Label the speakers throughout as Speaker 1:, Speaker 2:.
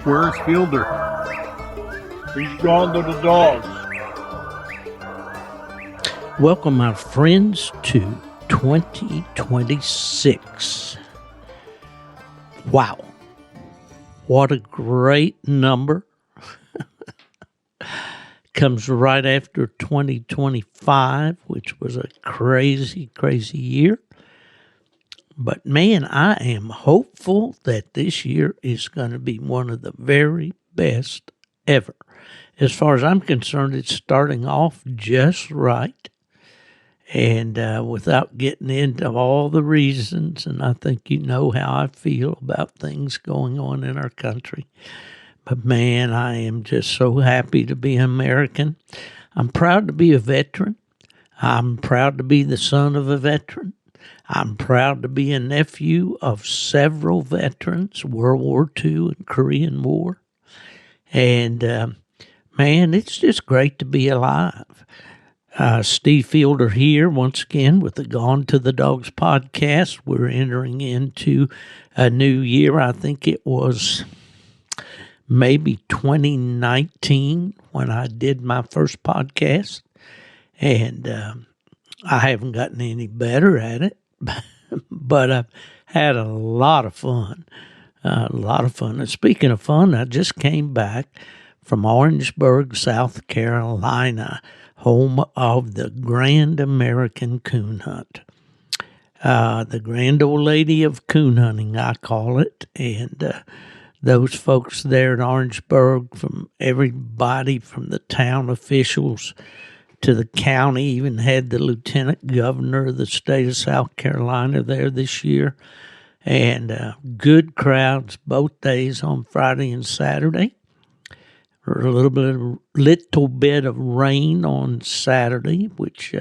Speaker 1: Where's Fielder? He's gone to the dogs.
Speaker 2: Welcome, my friends, to 2026. Wow. What a great number. Comes right after 2025, which was a crazy, crazy year. But man, I am hopeful that this year is going to be one of the very best ever. As far as I'm concerned, it's starting off just right. And without getting into all the reasons, and I think you know how I feel about things going on in our country. But man, I am just so happy to be an American. I'm proud to be a veteran. I'm proud to be the son of a veteran. I'm proud to be a nephew of several veterans, World War II and Korean War. And man, it's just great to be alive. Steve Fielder here once again with the Gone to the Dogs podcast. We're entering into a new year. I think it was maybe 2019 when I did my first podcast. And I haven't gotten any better at it, but I've had a lot of fun. And speaking of fun, I just came back from Orangeburg, South Carolina, home of the Grand American Coon Hunt. The grand old lady of coon hunting, I call it. And those folks there in Orangeburg, from everybody from the town officials to the county, even had the lieutenant governor of the state of South Carolina there this year. And good crowds both days on Friday and Saturday. A little bit of rain on Saturday, which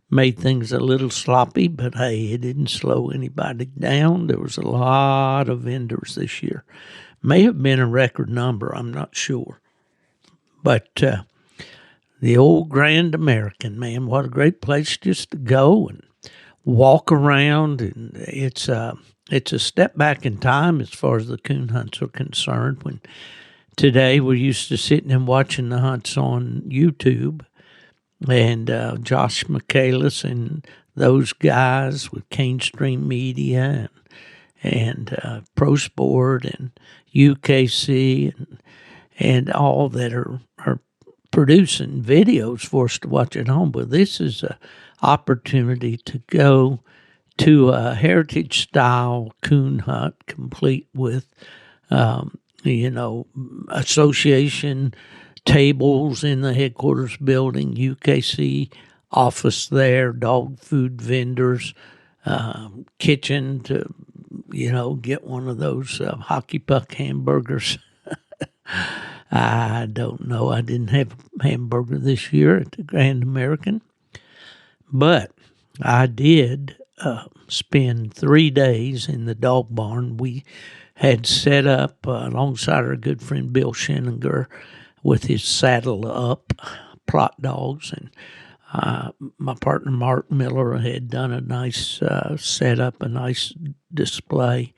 Speaker 2: made things a little sloppy, but hey, it didn't slow anybody down. There was a lot of vendors this year. May have been a record number, I'm not sure. But the old Grand American, man, what a great place just to go and walk around. And it's a step back in time as far as the coon hunts are concerned. When today we're used to sitting and watching the hunts on YouTube, and Josh Michaelis and those guys with Cane Stream Media and Pro Sport and UKC and all that are producing videos for us to watch at home. But this is an opportunity to go to a heritage-style coon hunt, complete with, association tables in the headquarters building, UKC office there, dog food vendors, kitchen to, get one of those hockey puck hamburgers. I don't know. I didn't have a hamburger this year at the Grand American, but I did spend 3 days in the dog barn. We had set up alongside our good friend Bill Scheninger with his Saddle Up plot dogs, and my partner Mark Miller had done a nice setup, a nice display,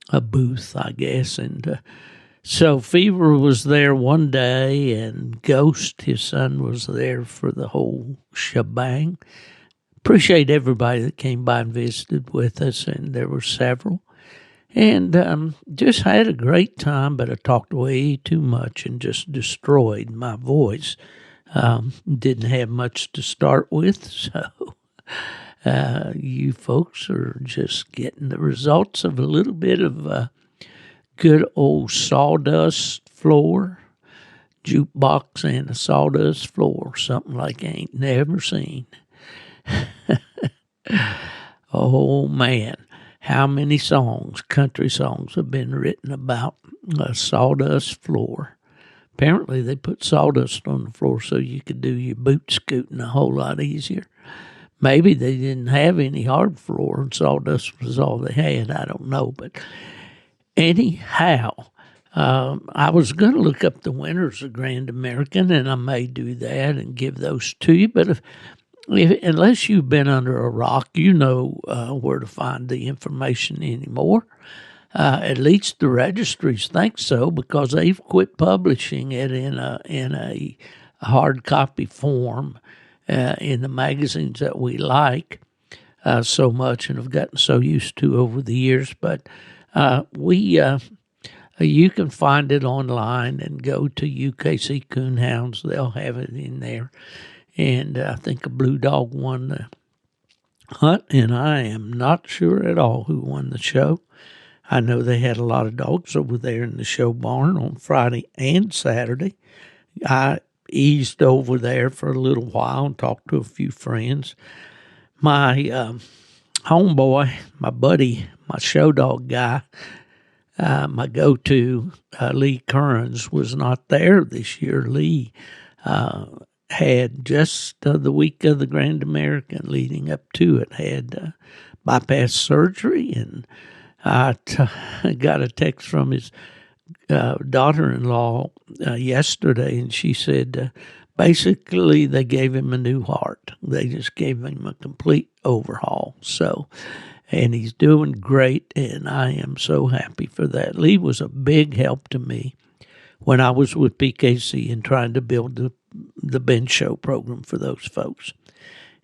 Speaker 2: a booth, I guess, and so Fever was there one day, and Ghost, his son, was there for the whole shebang. Appreciate everybody that came by and visited with us, and there were several. And just had a great time, but I talked way too much and just destroyed my voice. Didn't have much to start with, so you folks are just getting the results of a little bit of good old sawdust floor, jukebox and a sawdust floor, something like I ain't never seen. Oh, man, how many songs, country songs, have been written about a sawdust floor? Apparently, they put sawdust on the floor so you could do your boot scooting a whole lot easier. Maybe they didn't have any hard floor and sawdust was all they had. I don't know, but anyhow, I was going to look up the winners of Grand American, and I may do that and give those to you. But unless you've been under a rock, you know where to find the information anymore. At least the registries think so, because they've quit publishing it in a hard copy form in the magazines that we like so much and have gotten so used to over the years. But you can find it online and go to UKC Coon Hounds. They'll have it in there. And I think a blue dog won the hunt, and I am not sure at all who won the show. I know they had a lot of dogs over there in the show barn on Friday and Saturday. I eased over there for a little while and talked to a few friends. My homeboy, my buddy, my show dog guy, my go-to, Lee Kearns, was not there this year. Lee had just the week of the Grand American leading up to it, had bypass surgery, and I got a text from his daughter-in-law yesterday, and she said basically they gave him a new heart. They just gave him a complete overhaul. So, and he's doing great, and I am so happy for that. Lee was a big help to me when I was with PKC and trying to build the bench show program for those folks.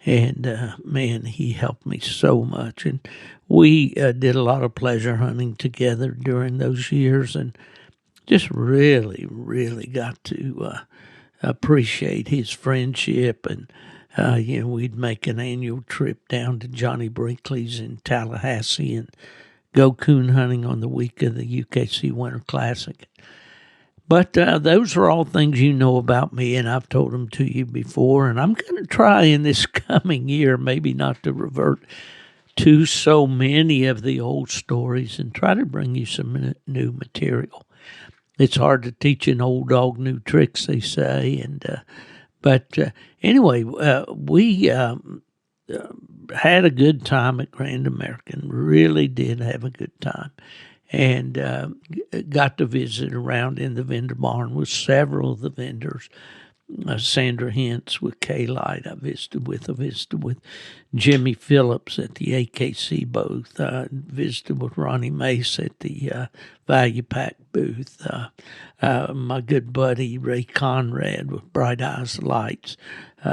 Speaker 2: And, man, he helped me so much. And we did a lot of pleasure hunting together during those years, and just really, really got to appreciate his friendship. And, we'd make an annual trip down to Johnny Brinkley's in Tallahassee and go coon hunting on the week of the UKC Winter Classic. But those are all things you know about me, and I've told them to you before. And I'm going to try in this coming year maybe not to revert to so many of the old stories and try to bring you some new material. It's hard to teach an old dog new tricks, they say. And but anyway, we had a good time at Grand American. Really did have a good time. And got to visit around in the vendor barn with several of the vendors. Sandra Hintz with K-Light I visited with Jimmy Phillips at the AKC booth. Visited with Ronnie Mace at the Value Pack booth. My good buddy Ray Conrad with Bright Eyes Lights.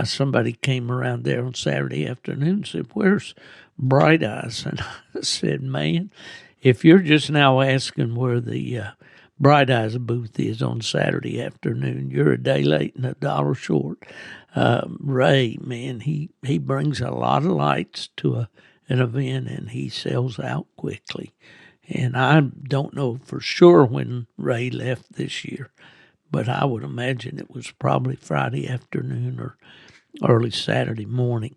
Speaker 2: Somebody came around there on Saturday afternoon and said, "Where's Bright Eyes?" And I said, "Man, if you're just now asking where the Bright Eyes booth is on Saturday afternoon, you're a day late and $1 short." Ray, man, he brings a lot of lights to an event, and he sells out quickly. And I don't know for sure when Ray left this year, but I would imagine it was probably Friday afternoon or early Saturday morning.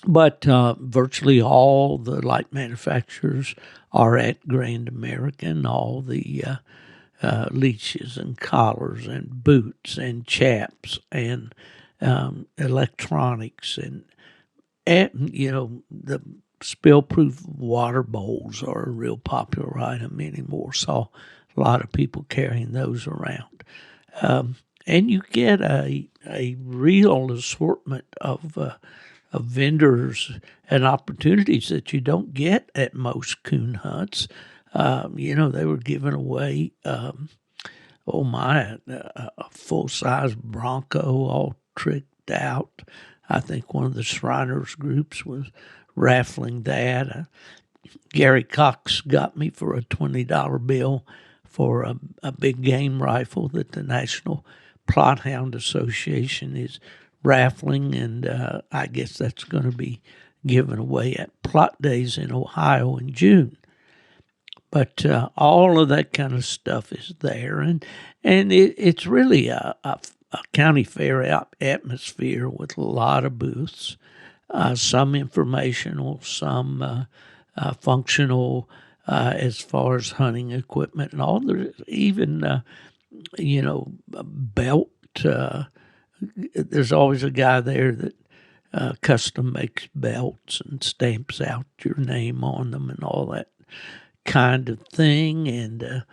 Speaker 2: But virtually all the light manufacturers are at Grand American. All the leashes and collars and boots and chaps and electronics and the spill-proof water bowls are a real popular item anymore. Saw a lot of people carrying those around. And you get a real assortment of vendors and opportunities that you don't get at most coon hunts. They were giving away, a full-size Bronco all tricked out. I think one of the Shriners groups was raffling that. Gary Cox got me for a $20 bill for a big game rifle that the National Plot Hound Association is raffling, and I guess that's going to be given away at Plot Days in Ohio in June. But all of that kind of stuff is there, and it's really a county fair atmosphere with a lot of booths, some informational, some functional as far as hunting equipment and all. There's even, belt. There's always a guy there that custom makes belts and stamps out your name on them and all that kind of thing. And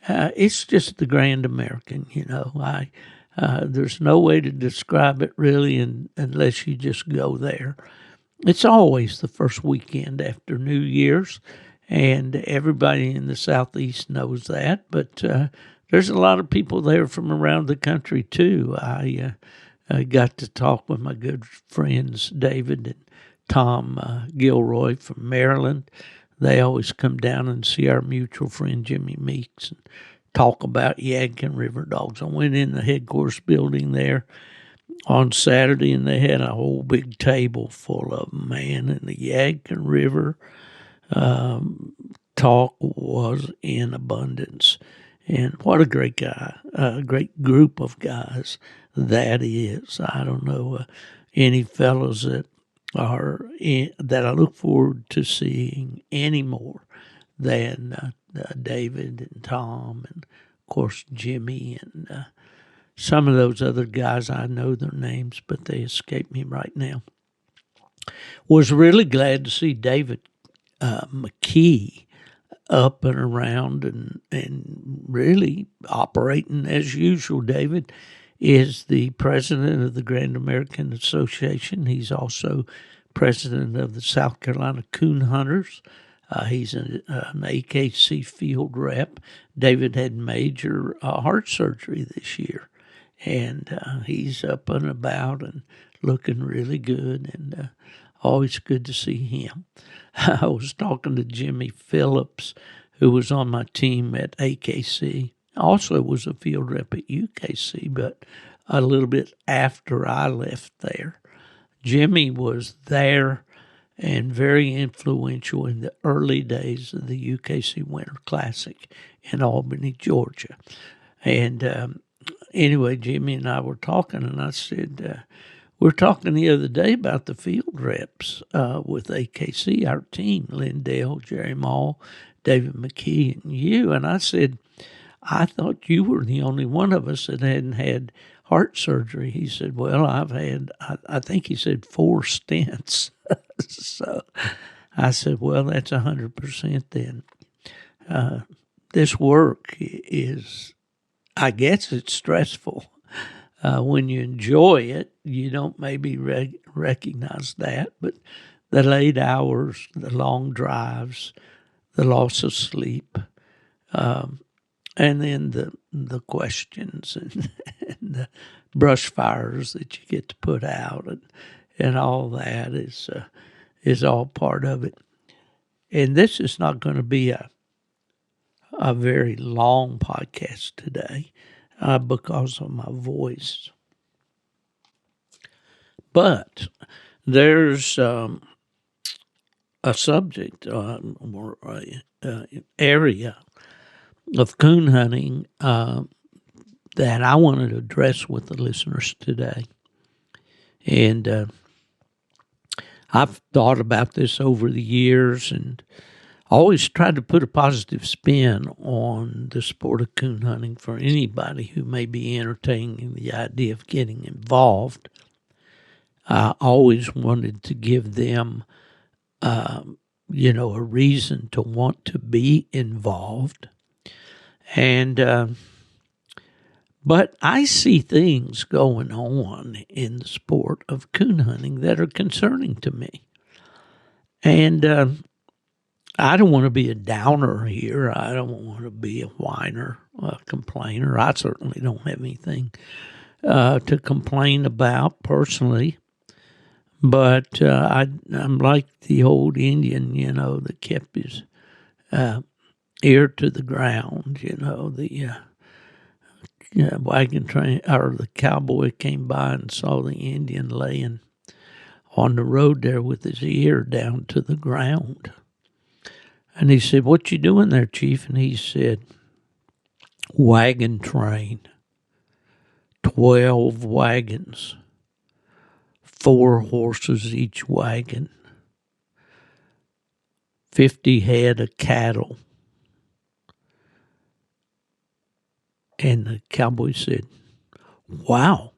Speaker 2: it's just the Grand American, there's no way to describe it really unless you just go there. It's always the first weekend after New Year's, and everybody in the Southeast knows that. But there's a lot of people there from around the country too. I got to talk with my good friends David and Tom Gilroy from Maryland. They always come down and see our mutual friend Jimmy Meeks and talk about Yadkin River dogs. I went in the headquarters building there on Saturday, and they had a whole big table full of them, man, and the Yadkin River talk was in abundance. And what a great guy, a great group of guys that is. I don't know any fellows that that I look forward to seeing any more than David and Tom and, of course, Jimmy and some of those other guys. I know their names, but they escape me right now. Was really glad to see David McKee up and around and really operating as usual. David is the president of the Grand American Association. He's also president of the South Carolina Coon Hunters. He's an AKC field rep. David had major heart surgery this year, and he's up and about and looking really good, and always good to see him. I was talking to Jimmy Phillips, who was on my team at AKC, also was a field rep at UKC, but a little bit after I left there. Jimmy was there and very influential in the early days of the UKC Winter Classic in Albany, Georgia. And anyway, Jimmy and I were talking, and I said, we were talking the other day about the field reps with AKC, our team, Lindell, Jerry Mall, David McKee, and you. And I said, I thought you were the only one of us that hadn't had heart surgery. He said, well, I've had, I think he said 4 stents. So I said, well, that's 100% then. This work is, I guess it's stressful. When you enjoy it, you don't maybe recognize that, but the late hours, the long drives, the loss of sleep, and then the questions and the brush fires that you get to put out and all that is all part of it. And this is not going to be a very long podcast today because of my voice. But there's a subject or area of coon hunting that I wanted to address with the listeners today. And I've thought about this over the years and always tried to put a positive spin on the sport of coon hunting for anybody who may be entertaining the idea of getting involved. I always wanted to give them, a reason to want to be involved. And but I see things going on in the sport of coon hunting that are concerning to me. And I don't want to be a downer here. I don't want to be a whiner, a complainer. I certainly don't have anything to complain about personally. But I'm like the old Indian, that kept his ear to the ground. The wagon train or the cowboy came by and saw the Indian laying on the road there with his ear down to the ground. And he said, "What you doing there, Chief?" And he said, "Wagon train, 12 wagons, 4 horses each wagon, 50 head of cattle." And the cowboy said, "Wow,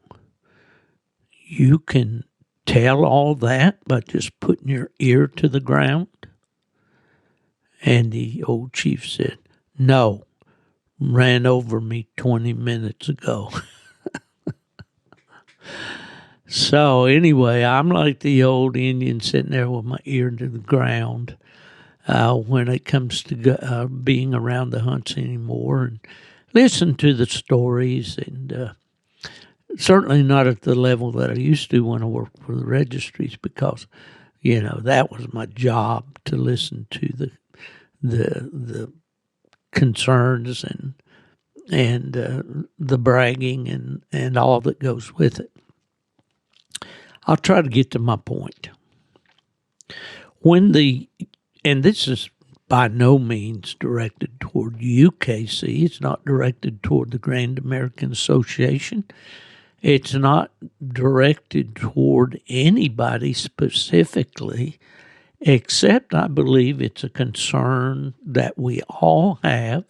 Speaker 2: you can tell all that by just putting your ear to the ground?" And the old chief said, "No, ran over me 20 minutes ago." So anyway, I'm like the old Indian sitting there with my ear to the ground. when it comes to being around the hunts anymore, and listen to the stories, and certainly not at the level that I used to when I worked for the registries, because that was my job, to listen to the concerns and the bragging and all that goes with it. I'll try to get to my point. And this is by no means directed toward UKC. It's not directed toward the Grand American Association. It's not directed toward anybody specifically, except I believe it's a concern that we all have.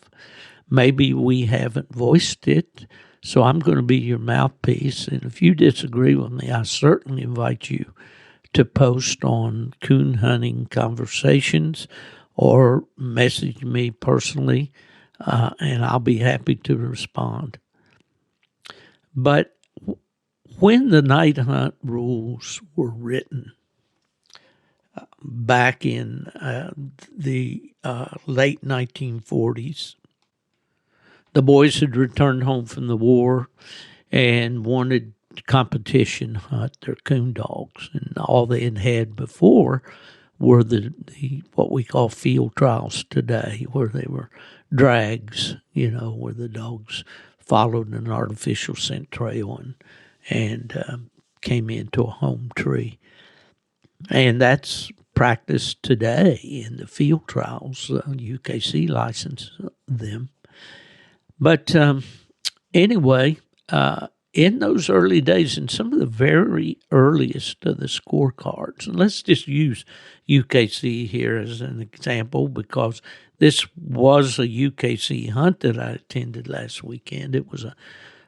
Speaker 2: Maybe we haven't voiced it, so I'm going to be your mouthpiece. And if you disagree with me, I certainly invite you to post on Coon Hunting Conversations or message me personally, and I'll be happy to respond. But when the night hunt rules were written back in the late 1940s, the boys had returned home from the war and wanted competition hunt their coon dogs, and all they had before were the what we call field trials today, where they were drags, where the dogs followed an artificial scent trail and came into a home tree. And that's practiced today in the field trials. UKC licenses them. But anyway, in those early days, in some of the very earliest of the scorecards, and let's just use UKC here as an example, because this was a UKC hunt that I attended last weekend. It was a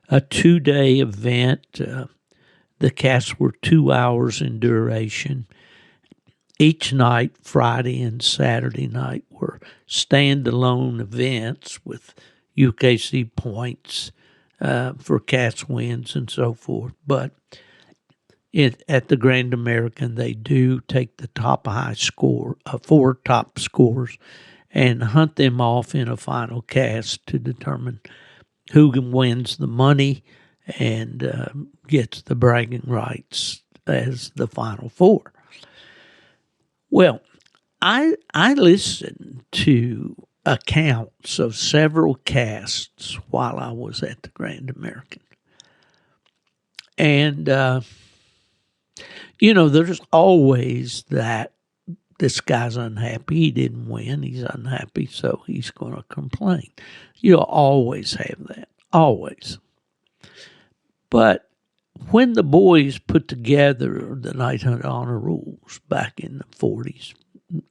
Speaker 2: 2-day event. The casts were 2 hours in duration. Each night, Friday and Saturday night, were standalone events with UKC points for cast wins and so forth. But at the Grand American, they do take the top high score, 4 top scores, and hunt them off in a final cast to determine who wins the money and gets the bragging rights as the final 4. Well, I listened to accounts of several casts while I was at the Grand American. And, there's always that this guy's unhappy. He didn't win. He's unhappy, so he's going to complain. You'll always have that. Always. But when the boys put together the Night Hunt Honor Rules back in the 40s,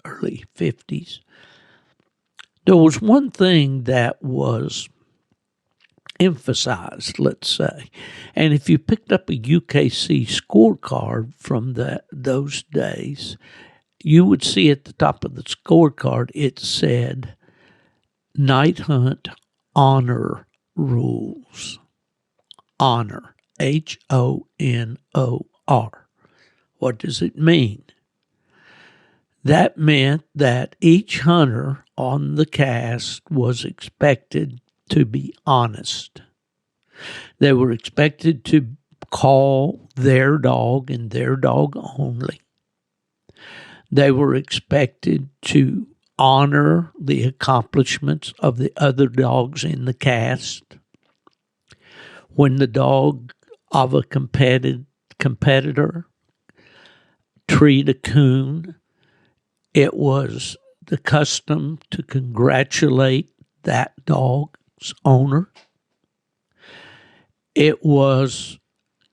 Speaker 2: early 50s, there was one thing that was emphasized, let's say. And if you picked up a UKC scorecard from those days, you would see at the top of the scorecard it said Night Hunt Honor Rules. Honor. HONOR. What does it mean? That meant that each hunter on the cast was expected to be honest. They were expected to call their dog and their dog only. They were expected to honor the accomplishments of the other dogs in the cast. When the dog of a competitor treat a coon, it was the custom to congratulate that dog's owner. It was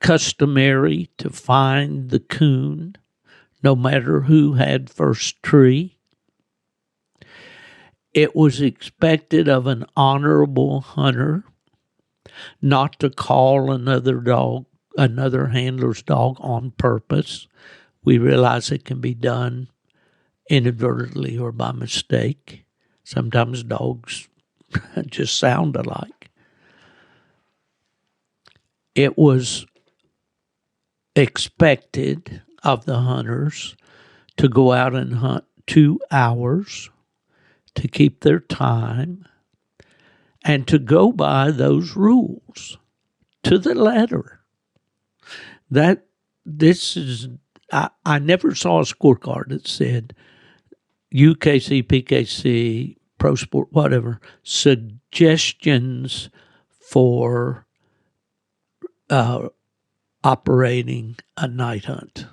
Speaker 2: customary to find the coon, no matter who had first tree. It was expected of an honorable hunter not to call another handler's dog on purpose. We realize it can be done inadvertently or by mistake. Sometimes dogs just sound alike. It was expected of the hunters to go out and hunt 2 hours to keep their time and to go by those rules to the letter. I never saw a scorecard that said UKC, PKC, Pro Sport, whatever, suggestions for operating a night hunt.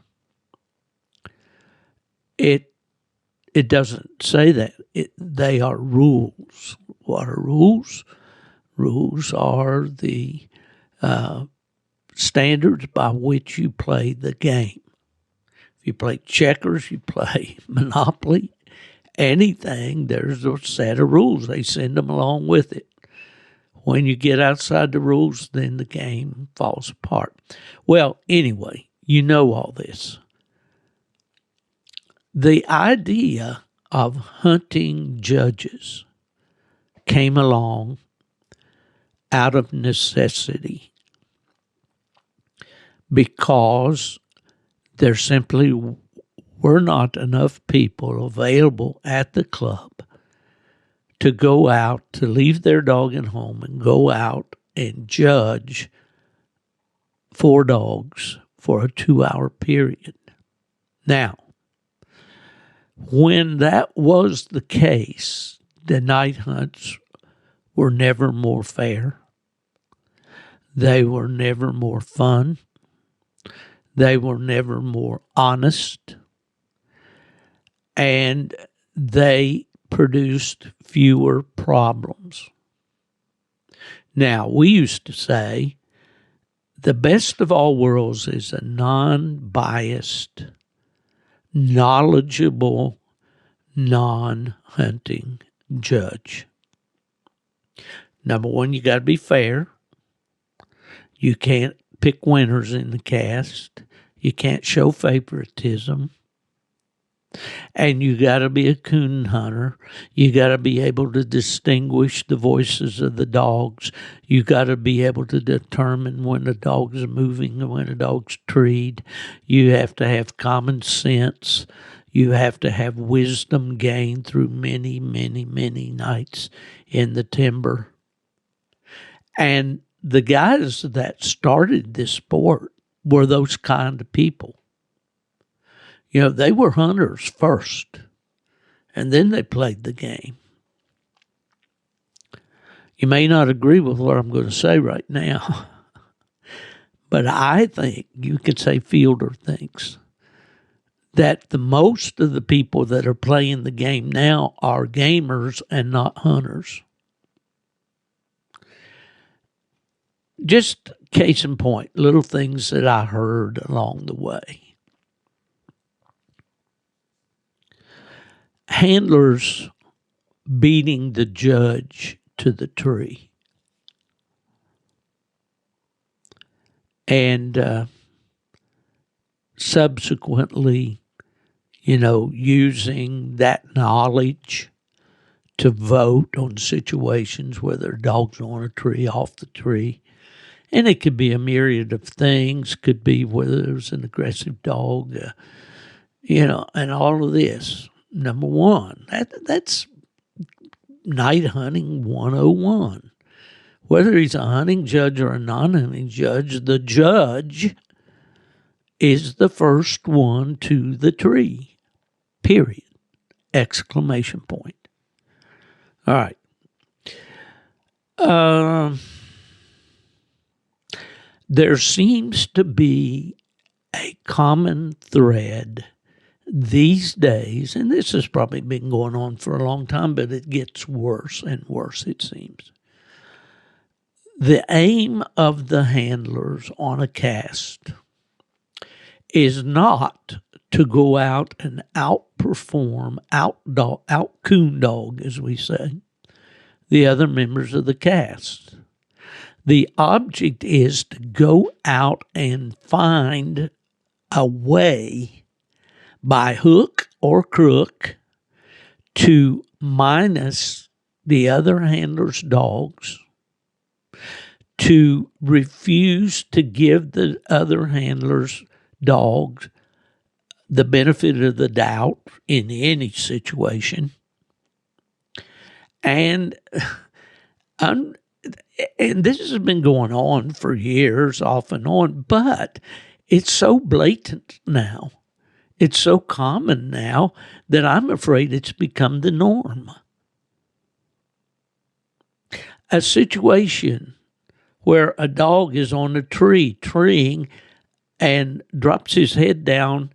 Speaker 2: It doesn't say that. They are rules. What are rules? Rules are the standards by which you play the game. If you play checkers, you play Monopoly, anything, there's a set of rules. They send them along with it. When you get outside the rules, then the game falls apart. Well, anyway, you know all this. The idea of hunting judges came along out of necessity because there simply were not enough people available at the club to go out, to leave their dog at home and go out and judge 4 dogs for a 2-hour period. Now, when that was the case, the night hunts were never more fair. They were never more fun. They were never more honest. And they produced fewer problems. Now, we used to say the best of all worlds is a non-biased, knowledgeable, non-hunting judge. Number one, you got to be fair. You can't pick winners in the cast. You can't show favoritism. And you got to be a coon hunter. You got to be able to distinguish the voices of the dogs. You got to be able to determine when a dog's moving and when a dog's treed. You have to have common sense. You have to have wisdom gained through many, many, many nights in the timber. And the guys that started this sport were those kind of people. You know, they were hunters first, and then they played the game. You may not agree with what I'm going to say right now, but I think, you could say Fielder thinks, that the most of the people that are playing the game now are gamers and not hunters. Just case in point, little things that I heard along the way. Handlers beating the judge to the tree. And subsequently, using that knowledge to vote on situations where their dog's on a tree, off the tree. And it could be a myriad of things. Could be whether there's an aggressive dog, and all of this. Number one, that's night hunting 101. Whether he's a hunting judge or a non-hunting judge, the judge is the first one to the tree, period, exclamation point. All right. There seems to be a common thread these days, and this has probably been going on for a long time, but it gets worse and worse, it seems. The aim of the handlers on a cast is not to go out and outperform, out-coon dog, as we say, the other members of the cast. The object is to go out and find a way, by hook or crook, to minus the other handler's dogs, to refuse to give the other handler's dogs the benefit of the doubt in any situation. And and this has been going on for years, off and on, but it's so blatant now. It's so common now that I'm afraid it's become the norm. A situation where a dog is on a tree treeing and drops his head down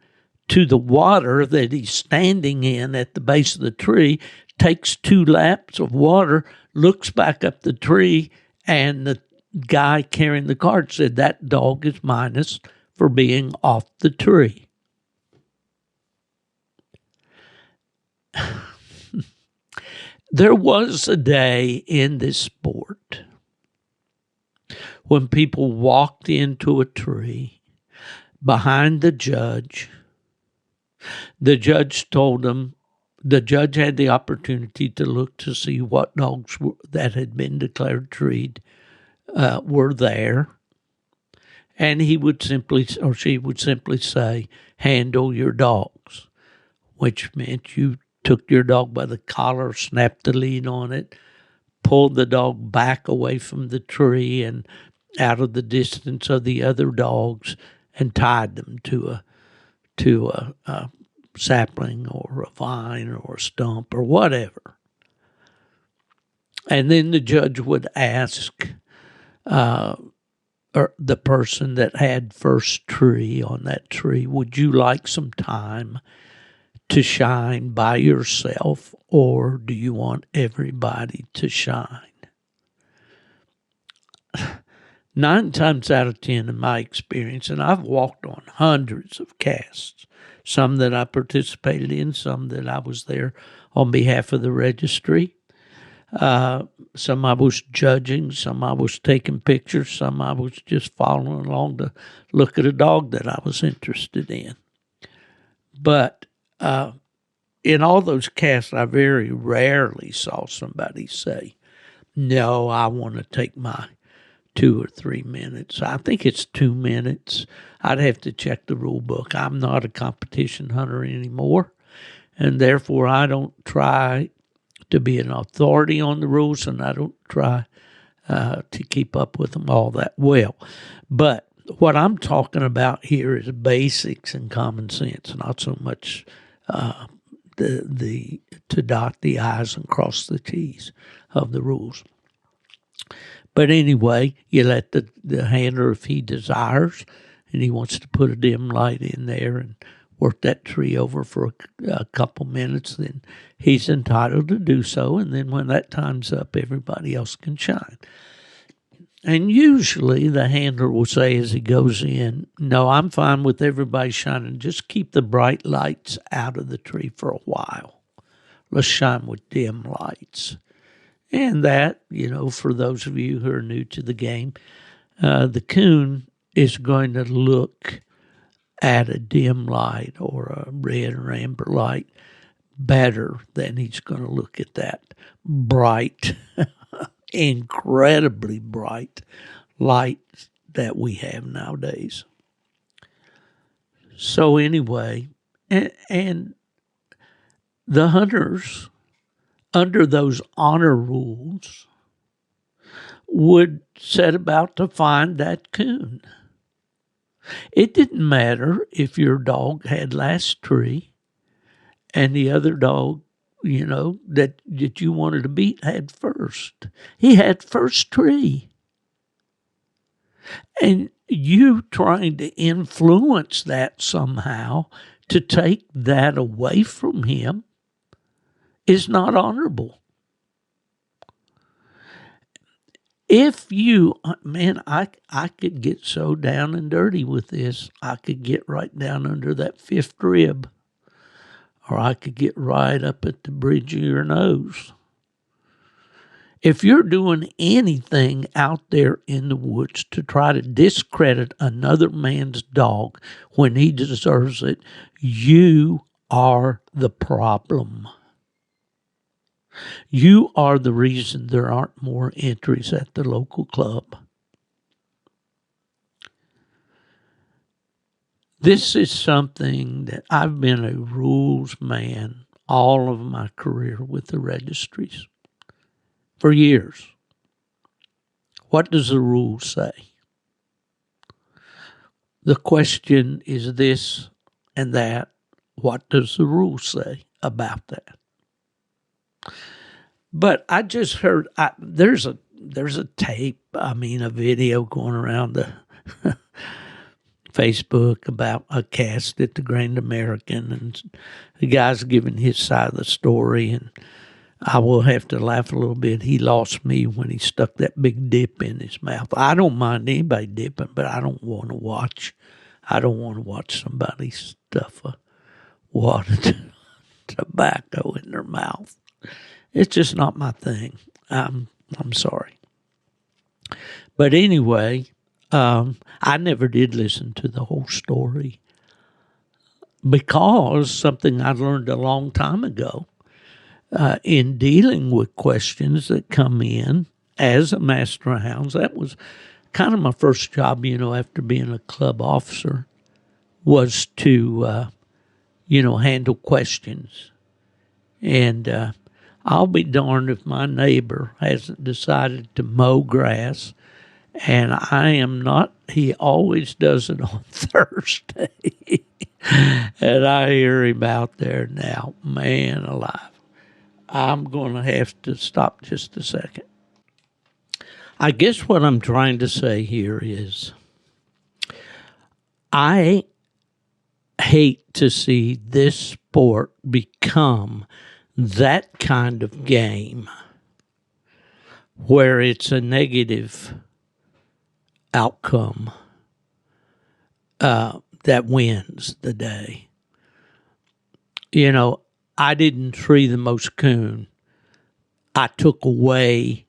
Speaker 2: to the water that he's standing in at the base of the tree, takes 2 laps of water, looks back up the tree, and the guy carrying the cart said that dog is minus for being off the tree. There was a day in this sport when people walked into a tree behind the judge. The judge told them, the judge had the opportunity to look to see what dogs that had been declared treed were there. And he would simply, or she would simply say, handle your dogs, which meant you took your dog by the collar, snapped the lead on it, pulled the dog back away from the tree and out of the distance of the other dogs and tied them to a sapling or a vine or a stump or whatever. And then the judge would ask or the person that had first tree on that tree, would you like some time to shine by yourself, or do you want everybody to shine? 9 times out of 10 in my experience, and I've walked on hundreds of casts, some that I participated in, some that I was there on behalf of the registry. Some I was judging, some I was taking pictures, some I was just following along to look at a dog that I was interested in. But in all those casts, I very rarely saw somebody say, no, I want to take my 2 or 3 minutes. I think it's 2 minutes. I'd have to check the rule book. I'm not a competition hunter anymore, and therefore I don't try to be an authority on the rules, and I don't try to keep up with them all that well. But what I'm talking about here is basics and common sense, not so much the to dot the I's and cross the T's of the rules. But anyway, you let the handler, if he desires, and he wants to put a dim light in there and work that tree over for a couple minutes, then he's entitled to do so. And then when that time's up, everybody else can shine. And usually the handler will say as he goes in, no, I'm fine with everybody shining. Just keep the bright lights out of the tree for a while. Let's shine with dim lights. And that, for those of you who are new to the game, the coon is going to look at a dim light or a red or amber light better than he's going to look at that bright, incredibly bright light that we have nowadays. So anyway, and the hunters, under those honor rules, would set about to find that coon. It didn't matter if your dog had last tree and the other dog, that you wanted to beat had first. He had first tree. And you trying to influence that somehow to take that away from him is not honorable. If you, I could get so down and dirty with this, I could get right down under that 5th rib, or I could get right up at the bridge of your nose. If you're doing anything out there in the woods to try to discredit another man's dog when he deserves it, you are the problem. You are the reason there aren't more entries at the local club. This is something that I've been a rules man all of my career with the registries for years. What does the rule say? The question is this and that. What does the rule say about that? But I just heard there's a tape, a video going around the Facebook about a cast at the Grand American, and the guy's giving his side of the story, and I will have to laugh a little bit. He lost me when he stuck that big dip in his mouth. I don't mind anybody dipping, but I don't want to watch. I don't want to watch somebody stuff a wad of tobacco in their mouth. It's just not my thing. I'm sorry. But anyway, I never did listen to the whole story because something I learned a long time ago in dealing with questions that come in as a master of hounds. That was kind of my first job, after being a club officer, was to, handle questions. And I'll be darned if my neighbor hasn't decided to mow grass, and I am not. He always does it on Thursday, and I hear him out there now. Man alive. I'm going to have to stop just a second. I guess what I'm trying to say here is I hate to see this sport become that kind of game where it's a negative outcome that wins the day. I didn't tree the most coon. I took away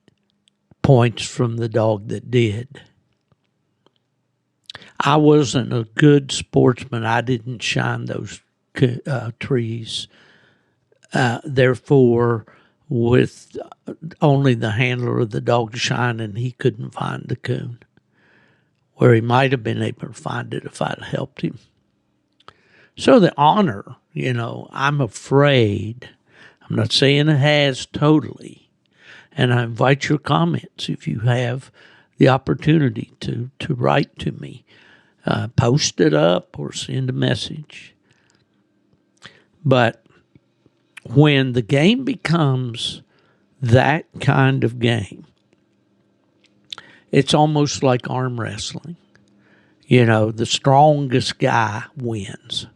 Speaker 2: points from the dog that did. I wasn't a good sportsman. I didn't shine those trees. Therefore, with only the handler of the dog shining, he couldn't find the coon, where he might have been able to find it if I'd helped him. So the honor, I'm afraid, I'm not saying it has totally, and I invite your comments if you have the opportunity to write to me. Post it up or send a message. But when the game becomes that kind of game, it's almost like arm wrestling. The strongest guy wins.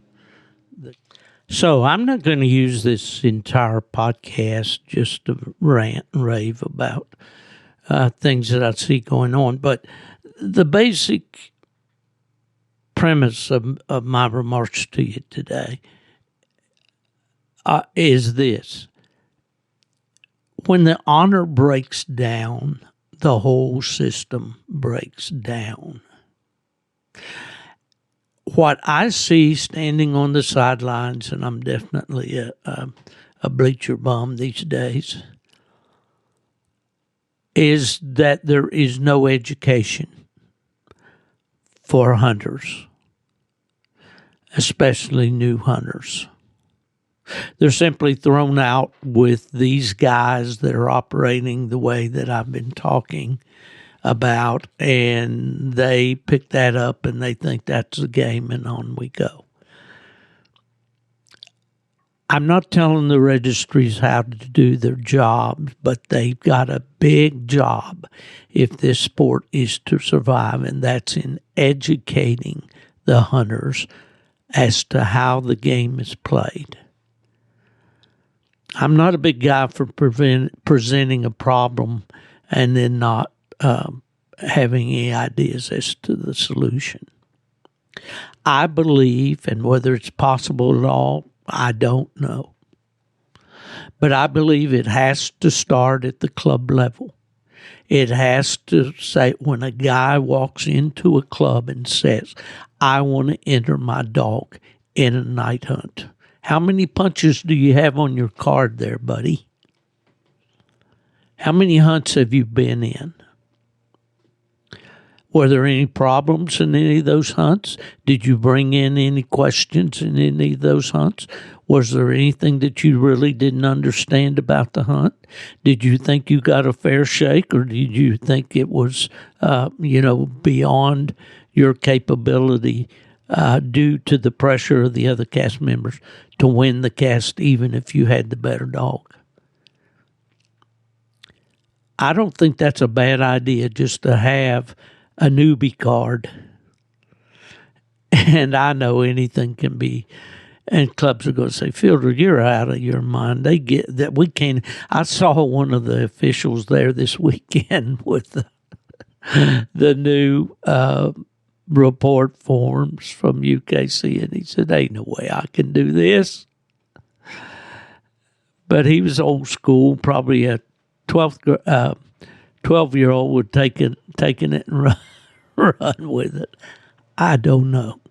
Speaker 2: So I'm not going to use this entire podcast just to rant and rave about things that I see going on. But the basic premise of my remarks to you today is this. When the honor breaks down, the whole system breaks down. What I see standing on the sidelines, and I'm definitely a bleacher bum these days, is that there is no education for hunters, especially new hunters. They're simply thrown out with these guys that are operating the way that I've been talking about, and they pick that up and they think that's the game, and on we go. I'm not telling the registries how to do their jobs, but they've got a big job if this sport is to survive, and that's in educating the hunters as to how the game is played. I'm not a big guy for presenting a problem and then not having any ideas as to the solution. I believe, and whether it's possible at all, I don't know. But I believe it has to start at the club level. It has to say, when a guy walks into a club and says, I want to enter my dog in a night hunt. How many punches do you have on your card there, buddy? How many hunts have you been in? Were there any problems in any of those hunts? Did you bring in any questions in any of those hunts? Was there anything that you really didn't understand about the hunt? Did you think you got a fair shake, or did you think it was, beyond your capability due to the pressure of the other cast members to win the cast, even if you had the better dog? I don't think that's a bad idea, just to have a newbie card. And I know anything can be, and clubs are going to say, Fielder, you're out of your mind. They get that we can't. I saw one of the officials there this weekend with the new report forms from UKC, and he said, ain't no way I can do this. But he was old school, probably a 12-year-old would taking it and run with it. I don't know.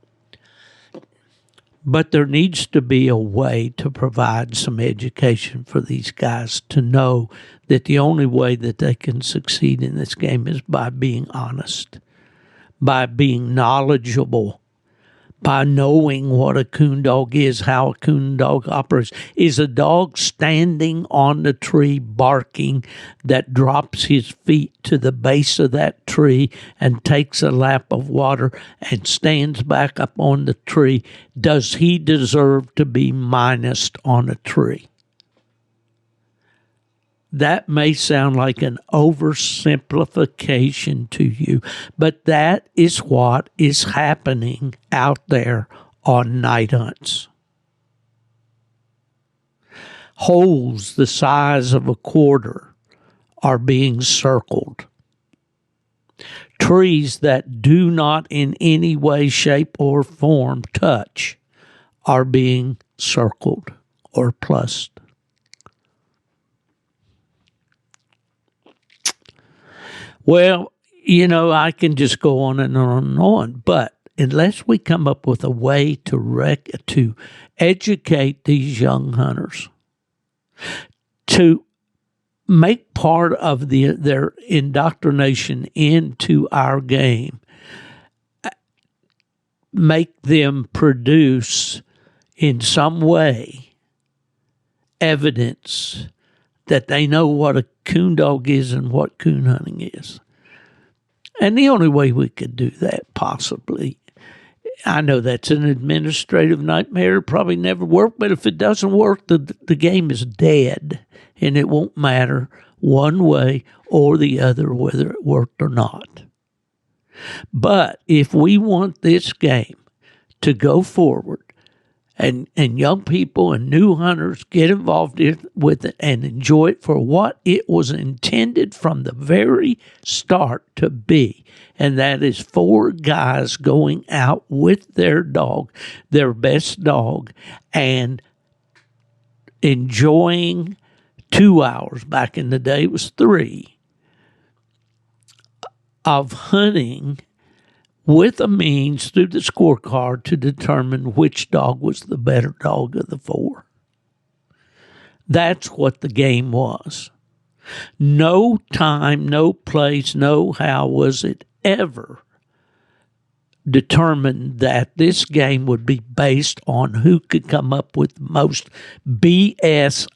Speaker 2: But there needs to be a way to provide some education for these guys to know that the only way that they can succeed in this game is by being honest, by being knowledgeable, by knowing what a coon dog is, how a coon dog operates. Is a dog standing on the tree barking that drops his feet to the base of that tree and takes a lap of water and stands back up on the tree? Does he deserve to be minused on a tree? That may sound like an oversimplification to you, but that is what is happening out there on night hunts. Holes the size of a quarter are being circled. Trees that do not in any way, shape, or form touch are being circled or plussed. Well, I can just go on and on and on, but unless we come up with a way to educate these young hunters, to make part of their indoctrination into our game, make them produce in some way evidence that they know what a coon dog is and what coon hunting is. And the only way we could do that, possibly, I know that's an administrative nightmare, probably never work, but if it doesn't work, the game is dead, and it won't matter one way or the other whether it worked or not. But if we want this game to go forward, and young people and new hunters get involved with it and enjoy it for what it was intended from the very start to be, and that is 4 guys going out with their dog, their best dog, and enjoying 2 hours, back in the day it was 3, of hunting with a means through the scorecard to determine which dog was the better dog of the 4. That's what the game was. No time, no place, no how was it ever determined that this game would be based on who could come up with the most BS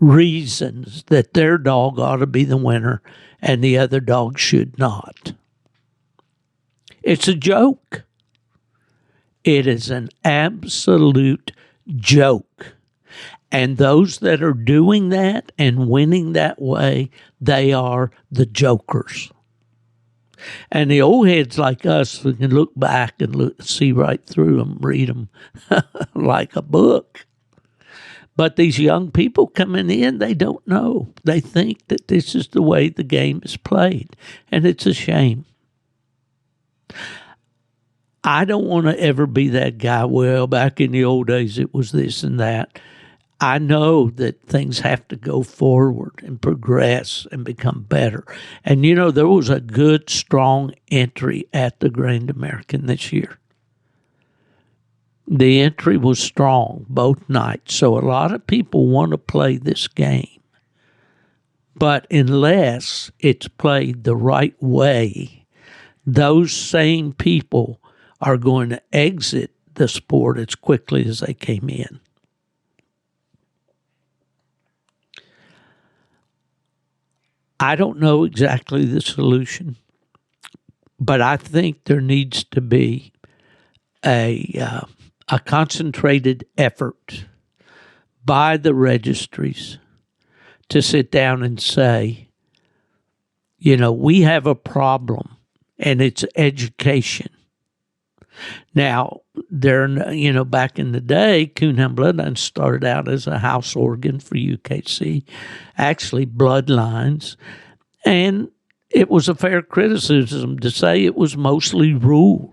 Speaker 2: reasons that their dog ought to be the winner and the other dog should not. It's a joke. It is an absolute joke. And those that are doing that and winning that way, they are the jokers. And the old heads like us who can look back and see right through them, read them like a book. But these young people coming in, they don't know. They think that this is the way the game is played. And it's a shame. I don't want to ever be that guy, well, back in the old days it was this and that. I know that things have to go forward and progress and become better. And, there was a good, strong entry at the Grand American this year. The entry was strong both nights. So a lot of people want to play this game. But unless it's played the right way, those same people are going to exit the sport as quickly as they came in. I don't know exactly the solution, but I think there needs to be a concentrated effort by the registries to sit down and say, we have a problem, and it's education. Now, back in the day, Coon Hunt Bloodlines started out as a house organ for UKC, actually bloodlines, and it was a fair criticism to say it was mostly rule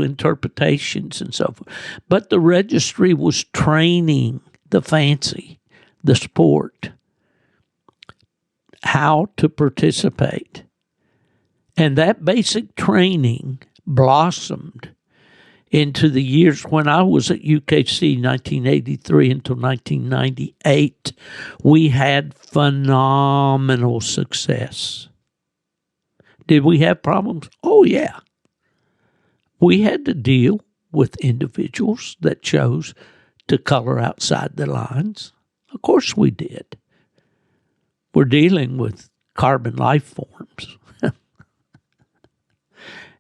Speaker 2: interpretations and so forth. But the registry was training the fancy, the sport, how to participate. And that basic training blossomed into the years when I was at UKC, 1983 until 1998. We had phenomenal success. Did we have problems? Oh, yeah. We had to deal with individuals that chose to color outside the lines. Of course we did. We're dealing with carbon life forms.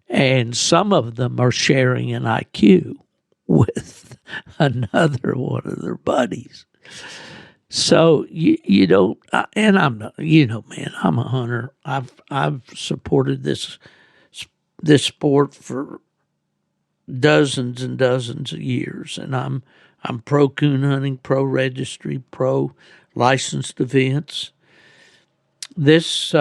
Speaker 2: And some of them are sharing an IQ with another one of their buddies. So you don't, and I'm not, man, I'm a hunter. I've supported this sport for dozens and dozens of years, and I'm pro coon hunting, pro registry, pro licensed events. This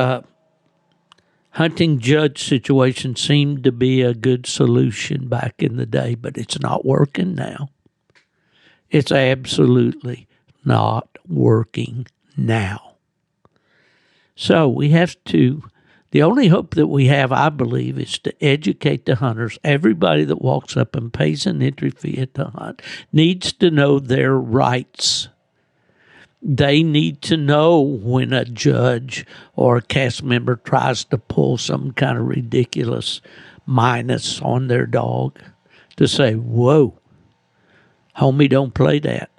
Speaker 2: hunting judge situation seemed to be a good solution back in the day, but it's not working now. It's absolutely not working now. So we have to, the only hope that we have, I believe, is to educate the hunters. Everybody that walks up and pays an entry fee at the hunt needs to know their rights. They need to know when a judge or a cast member tries to pull some kind of ridiculous minus on their dog, to say, whoa, homie, don't play that.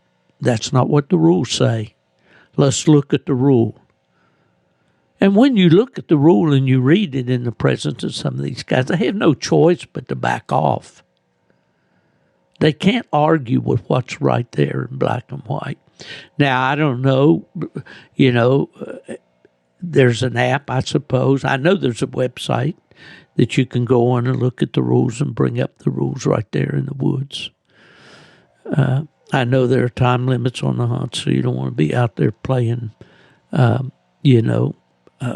Speaker 2: That's not what the rules say. Let's look at the rule. And when you look at the rule and you read it in the presence of some of these guys, they have no choice but to back off. They can't argue with what's right there in black and white. Now, I don't know, there's an app, I suppose. I know there's a website that you can go on and look at the rules and bring up the rules right there in the woods. I know there are time limits on the hunt, so you don't want to be out there playing,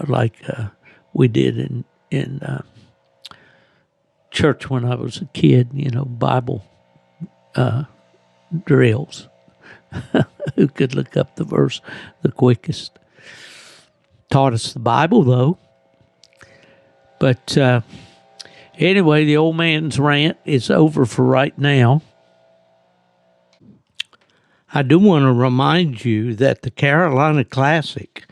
Speaker 2: like we did in church when I was a kid, Bible drills. Who could look up the verse the quickest? Taught us the Bible, though. But anyway, the old man's rant is over for right now. I do want to remind you that the Carolina Classic,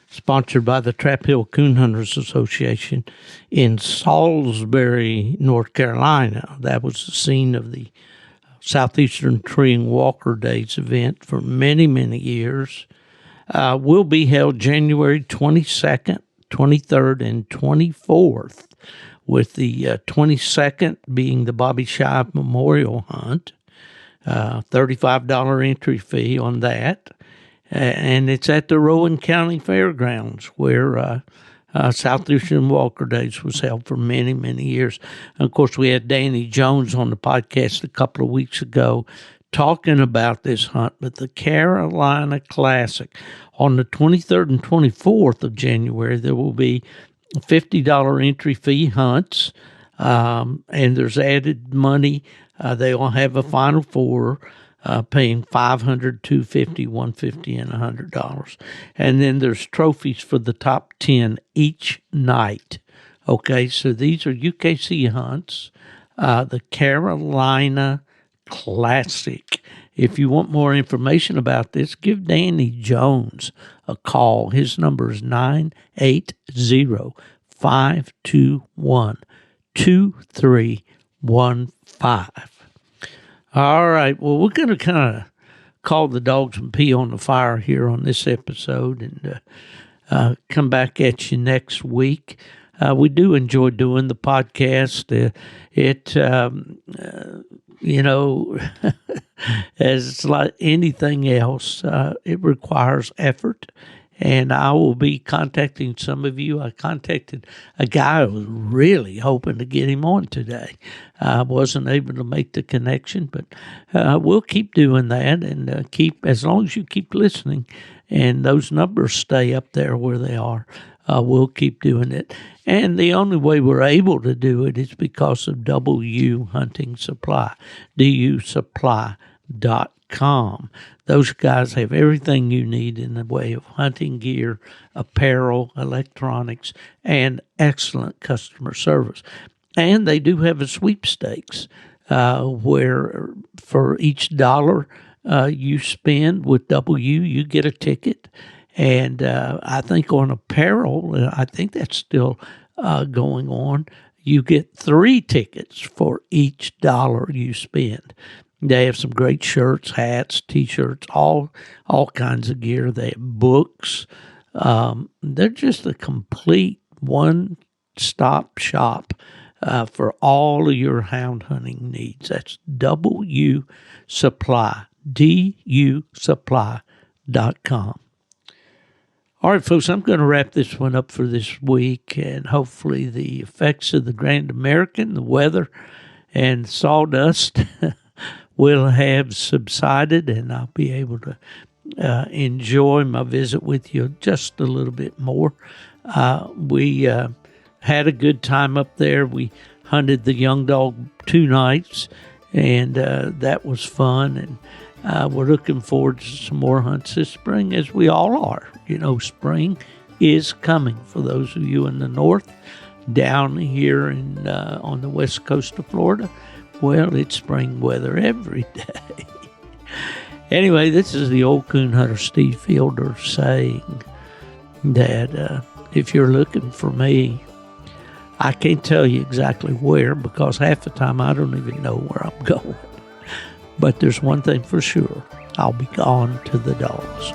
Speaker 2: sponsored by the Trap Hill Coon Hunters Association in Salisbury, North Carolina, that was the scene of the Southeastern Tree and Walker Days event for many, many years, will be held January 22nd, 23rd, and 24th, with the 22nd being the Bobby Shive Memorial Hunt, $35 entry fee on that, and it's at the Rowan County Fairgrounds where Southeastern Walker Days was held for many, many years. And of course, we had Danny Jones on the podcast a couple of weeks ago talking about this hunt. But the Carolina Classic on the 23rd and 24th of January, there will be $50 entry fee hunts, and there's added money. They'll have a Final Four, paying $500, $250, $150, and $100. And then there's trophies for the top 10 each night. Okay, so these are UKC hunts, the Carolina Classic. If you want more information about this, give Danny Jones a call. His number is 980-521-2785. 2315. All right. Well, we're going to kind of call the dogs and pee on the fire here on this episode and come back at you next week. We do enjoy doing the podcast. As like anything else, it requires effort. And I will be contacting some of you. I contacted a guy who was really hoping to get him on today. I wasn't able to make the connection, but we'll keep doing that and as long as you keep listening and those numbers stay up there where they are, we'll keep doing it. And the only way we're able to do it is because of W Hunting Supply, dusupply.com. Those guys have everything you need in the way of hunting gear, apparel, electronics, and excellent customer service. And they do have a sweepstakes where for each dollar you spend with W, you get a ticket. And I think on apparel, I think that's still going on. You get 3 tickets for each dollar you spend. They have some great shirts, hats, T-shirts, all kinds of gear. They have books. They're just a complete one-stop shop for all of your hound hunting needs. That's W Supply, dusupply.com. All right, folks, I'm going to wrap this one up for this week, and hopefully the effects of the Grand American, the weather, and sawdust will have subsided, and I'll be able to enjoy my visit with you just a little bit more. We had a good time up there. We hunted the young dog 2 nights, and that was fun, and we're looking forward to some more hunts this spring, as we all are. You know, spring is coming for those of you in the north. Down here on the west coast of Florida, well, it's spring weather every day. Anyway, this is the old coon hunter Steve Fielder saying that if you're looking for me, I can't tell you exactly where because half the time I don't even know where I'm going. But there's one thing for sure, I'll be gone to the dogs.